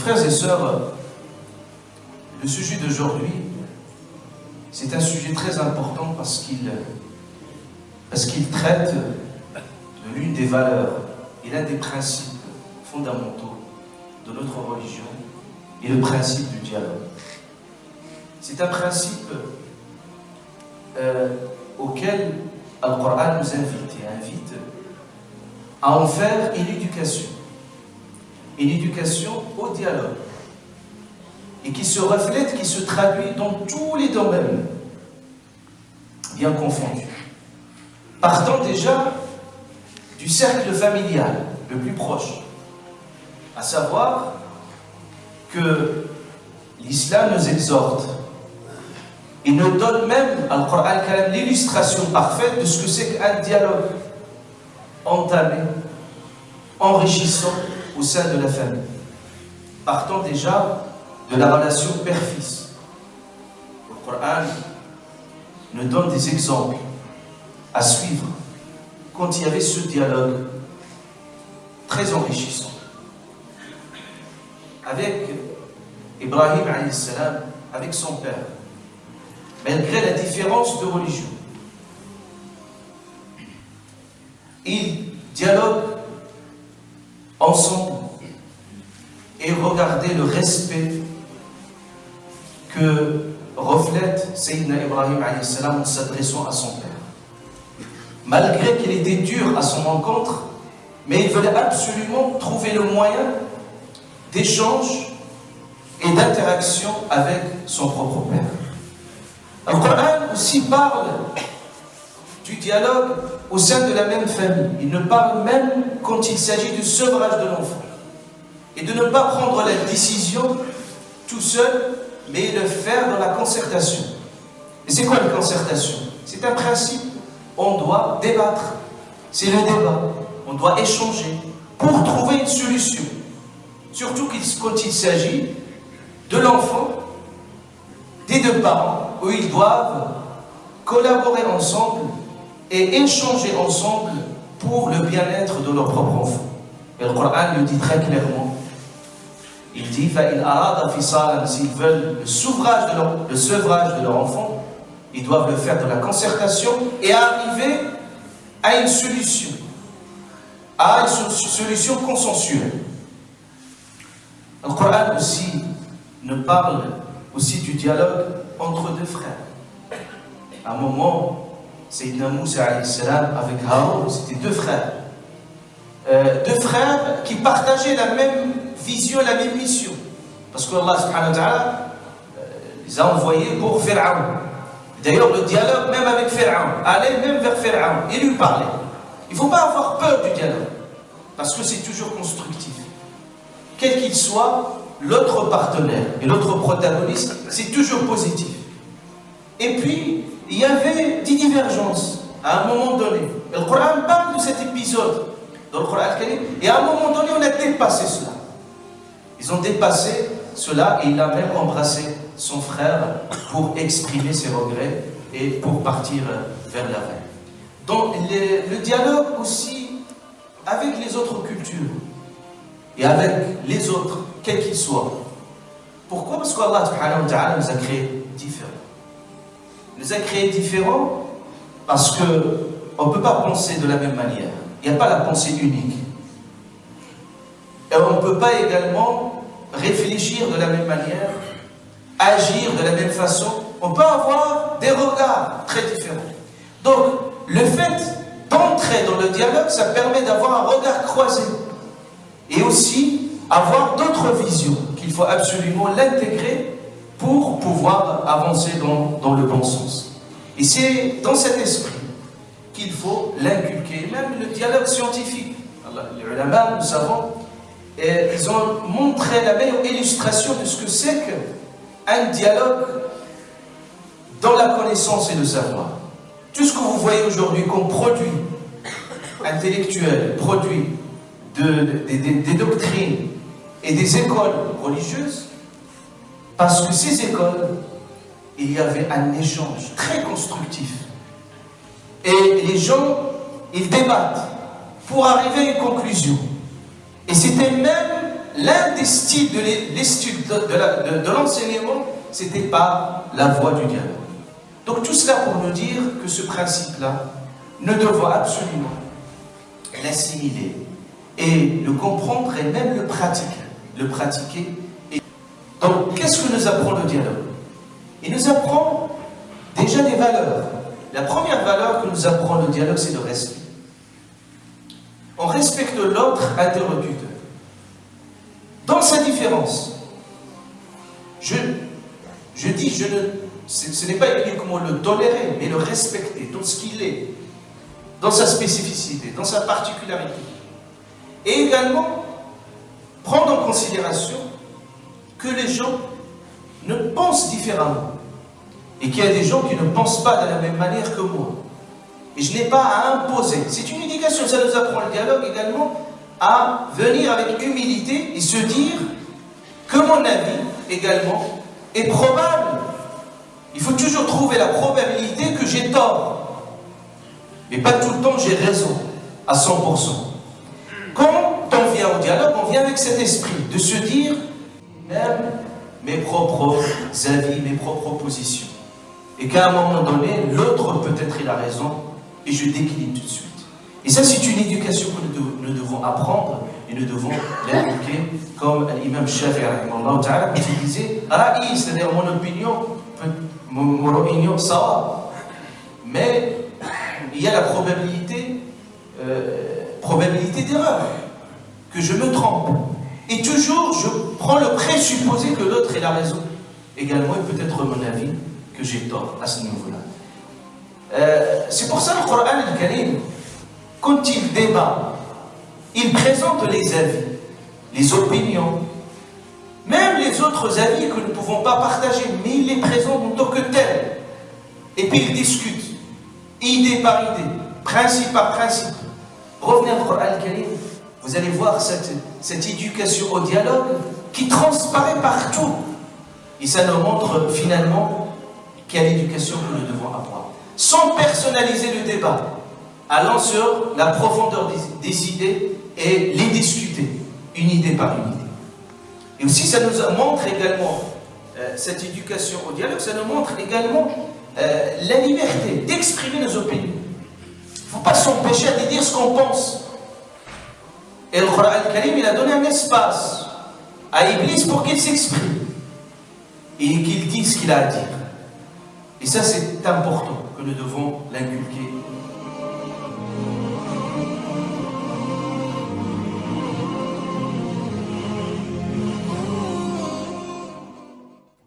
Frères et sœurs, le sujet d'aujourd'hui, c'est un sujet très important parce qu'il traite de l'une des valeurs et l'un des principes fondamentaux de notre religion et le principe du dialogue. C'est un principe auquel le Coran nous invite à en faire une éducation au dialogue, et qui se reflète, qui se traduit dans tous les domaines, bien confondus. Partant déjà du cercle familial le plus proche, à savoir que l'islam nous exhorte et nous donne même, à Al-Qur'an al-Karim, l'illustration parfaite de ce que c'est qu'un dialogue entamé, enrichissant au sein de la famille. Partant déjà de la relation père-fils. Le Coran nous donne des exemples à suivre quand il y avait ce dialogue très enrichissant. Avec Ibrahim alayhi salam, avec son père, malgré la différence de religion, ils dialoguent ensemble et regardez le respect que reflète Sayyidina Ibrahim alayhi salam en s'adressant à son père. Malgré qu'il était dur à son encontre, mais il voulait absolument trouver le moyen d'échange et d'interaction avec son propre père. Le Coran aussi parle du dialogue au sein de la même famille. Il ne parle même quand il s'agit du sevrage de l'enfant. Et de ne pas prendre la décision tout seul, mais le faire dans la concertation. Et c'est quoi la concertation? C'est un principe. On doit débattre. C'est le débat. On doit échanger pour trouver une solution. Surtout quand il s'agit de l'enfant, des deux parents, où ils doivent collaborer ensemble et échanger ensemble pour le bien-être de leur propre enfant. Et le Coran le dit très clairement. Il dit, s'ils veulent le sevrage de leur enfant, ils doivent le faire de la concertation et arriver à une solution, consensuelle. Le Coran aussi nous parle aussi du dialogue entre deux frères. À un moment, Sayyidina Moussa alayhi salam avec Haroun, c'était deux frères. Deux frères qui partageaient la même vision, la même mission. Parce que Allah subhanahu wa ta'ala les a envoyés pour Pharaon. D'ailleurs, le dialogue même avec Pharaon, aller même vers Pharaon et lui parler. Il ne faut pas avoir peur du dialogue, parce que c'est toujours constructif. Quel qu'il soit, l'autre partenaire et l'autre protagoniste, c'est toujours positif. Et puis, il y avait des divergences à un moment donné. Et le Coran parle de cet épisode dans le Coran al-Karim, et à un moment donné, on a dépassé cela. Ils ont dépassé cela et il a même embrassé son frère pour exprimer ses regrets et pour partir vers l'avenir. Donc le dialogue aussi avec les autres cultures et avec les autres, quels qu'ils soient. Pourquoi? Parce qu'Allah subhanahu wa ta'ala nous a créés différents. Il nous a créés différents parce qu'on ne peut pas penser de la même manière. Il n'y a pas la pensée unique. Et on ne peut pas également réfléchir de la même manière, agir de la même façon. On peut avoir des regards très différents. Donc, le fait d'entrer dans le dialogue, ça permet d'avoir un regard croisé. Et aussi, avoir d'autres visions qu'il faut absolument l'intégrer pour pouvoir avancer dans le bon sens. Et c'est dans cet esprit qu'il faut l'inculquer. Même le dialogue scientifique. Les ulama, nous savons, ils ont montré la meilleure illustration de ce que c'est qu'un dialogue dans la connaissance et le savoir. Tout ce que vous voyez aujourd'hui comme produit intellectuel, produit des doctrines et des écoles religieuses, parce que ces écoles, il y avait un échange très constructif. Et les gens, ils débattent pour arriver à une conclusion. Et c'était même l'un des styles de l'enseignement, c'était par la voie du dialogue. Donc tout cela pour nous dire que ce principe-là, nous devons absolument l'assimiler et le comprendre et même le pratiquer. Donc qu'est-ce que nous apprend le dialogue? Il nous apprend déjà des valeurs. La première valeur que nous apprend le dialogue, c'est le respect. On respecte l'autre interlocuteur dans sa différence. Ce n'est pas uniquement le tolérer, mais le respecter dans ce qu'il est, dans sa spécificité, dans sa particularité. Et également, prendre en considération que les gens ne pensent différemment et qu'il y a des gens qui ne pensent pas de la même manière que moi. Et je n'ai pas à imposer. C'est une éducation, ça nous apprend le dialogue également à venir avec humilité et se dire que mon avis également est probable. Il faut toujours trouver la probabilité que j'ai tort. Mais pas tout le temps j'ai raison, à 100%. Quand on vient au dialogue, on vient avec cet esprit de se dire même mes propres avis, mes propres positions. Et qu'à un moment donné, l'autre peut-être il a raison et je décline tout de suite. Et ça, c'est une éducation que nous devons apprendre et nous devons l'inculquer comme l'imam Shafi'i, quand il disait Ra'i, c'est-à-dire mon opinion, ça va. Mais il y a la probabilité d'erreur, que je me trompe. Et toujours, je prends le présupposé que l'autre a raison. Également, et peut-être mon avis, que j'ai tort à ce niveau-là. C'est pour ça que le Coran al-Karim, quand il débat, il présente les avis, les opinions, même les autres avis que nous ne pouvons pas partager, mais il les présente en tant que tels. Et puis il discute, idée par idée, principe par principe. Revenez au Coran al-Karim, vous allez voir cette éducation au dialogue qui transparaît partout. Et ça nous montre finalement quelle éducation que nous devons avoir. Sans personnaliser le débat, allant sur la profondeur des idées et les discuter, une idée par une idée. Et aussi, ça nous montre également, cette éducation au dialogue, ça nous montre également la liberté d'exprimer nos opinions. Il ne faut pas s'empêcher de dire ce qu'on pense. Et le Coran al-Karim, il a donné un espace à Iblis pour qu'il s'exprime et qu'il dise ce qu'il a à dire. Et ça, c'est important que nous devons l'inculquer